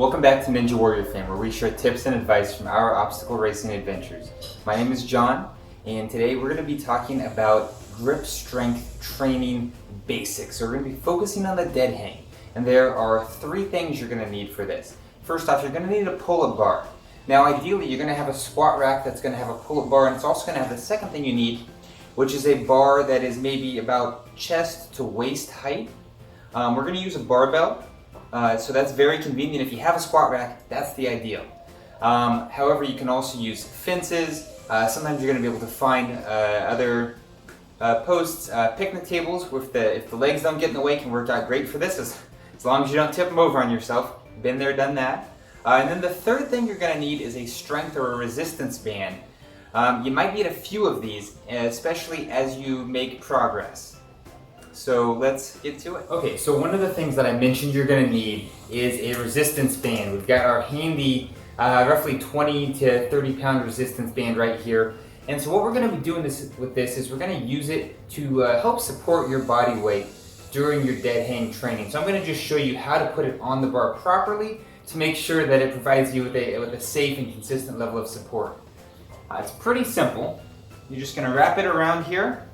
Welcome back to Ninja Warrior Fam, where we share tips and advice from our obstacle racing adventures. My name is John, and today we're going to be talking about grip strength training basics. So we're going to be focusing on the dead hang, and there are three things you're going to need for this. First off, you're going to need a pull-up bar. Now ideally you're going to have a squat rack that's going to have a pull-up bar, and it's also going to have the second thing you need, which is a bar that is maybe about chest to waist height. We're going to use a barbell. So that's very convenient. If you have a squat rack, that's the ideal. However, you can also use fences. Sometimes you're going to be able to find other posts. Picnic tables, if the legs don't get in the way, can work out great for this, as long as you don't tip them over on yourself. Been there, done that. And then the third thing you're going to need is a strength or a resistance band. You might need a few of these, especially as you make progress. So let's get to it. Okay, so one of the things that I mentioned you're going to need is a resistance band. We've got our handy roughly 20 to 30 pound resistance band right here. And so what we're going to be doing with this is we're going to use it to help support your body weight during your dead hang training. So I'm going to just show you how to put it on the bar properly to make sure that it provides you with a safe and consistent level of support. It's pretty simple. You're just going to wrap it around here,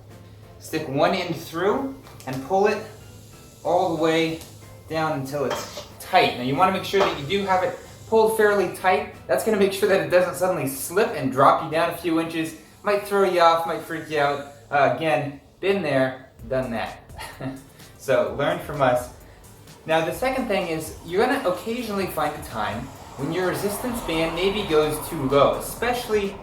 stick one end through, and pull it all the way down until it's tight. Now you want to make sure that you do have it pulled fairly tight. That's going to make sure that it doesn't suddenly slip and drop you down a few inches. Might throw you off, might freak you out. Again, been there, done that. So learn from us. Now the second thing is you're going to occasionally find a time when your resistance band maybe goes too low, especially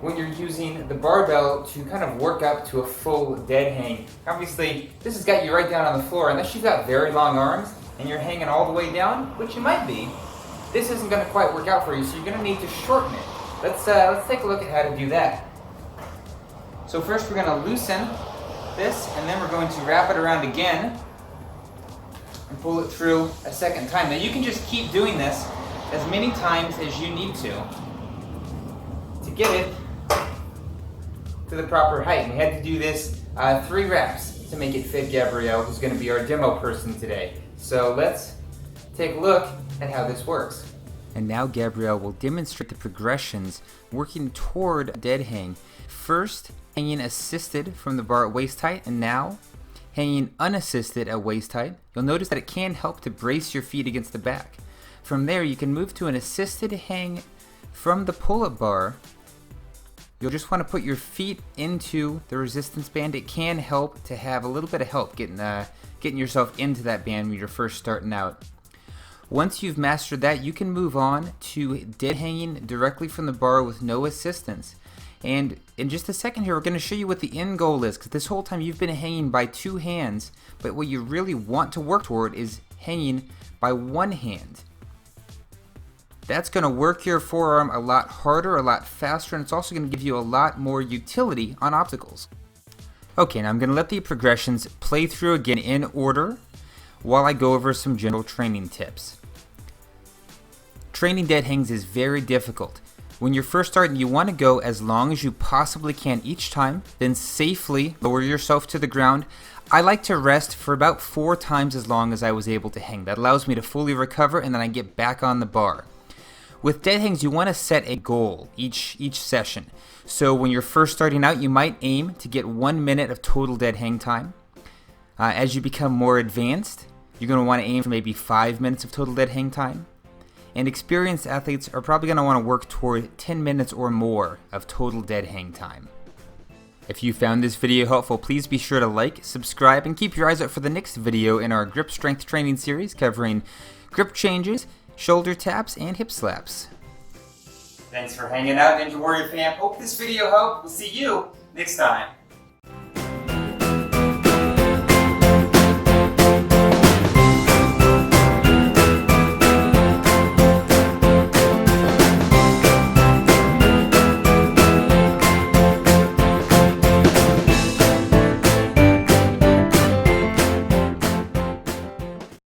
when you're using the barbell to kind of work up to a full dead hang. Obviously, this has got you right down on the floor. Unless you've got very long arms and you're hanging all the way down, which you might be, this isn't going to quite work out for you, so you're going to need to shorten it. Let's take a look at how to do that. So first we're going to loosen this, and then we're going to wrap it around again and pull it through a second time. Now you can just keep doing this as many times as you need to get it to the proper height. We had to do this 3 reps to make it fit Gabrielle, who's going to be our demo person today. So let's take a look at how this works. And now Gabrielle will demonstrate the progressions working toward dead hang. First, hanging assisted from the bar at waist height, and now hanging unassisted at waist height. You'll notice that it can help to brace your feet against the back. From there, you can move to an assisted hang from the pull-up bar. You'll just want to put your feet into the resistance band. It can help to have a little bit of help getting yourself into that band when you're first starting out. Once you've mastered that, you can move on to dead hanging directly from the bar with no assistance. And in just a second here, we're going to show you what the end goal is, because this whole time you've been hanging by 2 hands, but what you really want to work toward is hanging by 1 hand. That's going to work your forearm a lot harder, a lot faster, and it's also going to give you a lot more utility on obstacles. Okay, now I'm going to let the progressions play through again in order while I go over some general training tips. Training dead hangs is very difficult. When you're first starting, you want to go as long as you possibly can each time, then safely lower yourself to the ground. I like to rest for about 4 times as long as I was able to hang. That allows me to fully recover, and then I get back on the bar. With dead hangs, you want to set a goal each session. So when you're first starting out, you might aim to get 1 minute of total dead hang time. As you become more advanced, you're going to want to aim for maybe 5 minutes of total dead hang time. And experienced athletes are probably going to want to work toward 10 minutes or more of total dead hang time. If you found this video helpful, please be sure to like, subscribe, and keep your eyes out for the next video in our grip strength training series covering grip changes, shoulder taps, and hip slaps. Thanks for hanging out, Ninja Warrior fam. Hope this video helped. We'll see you next time.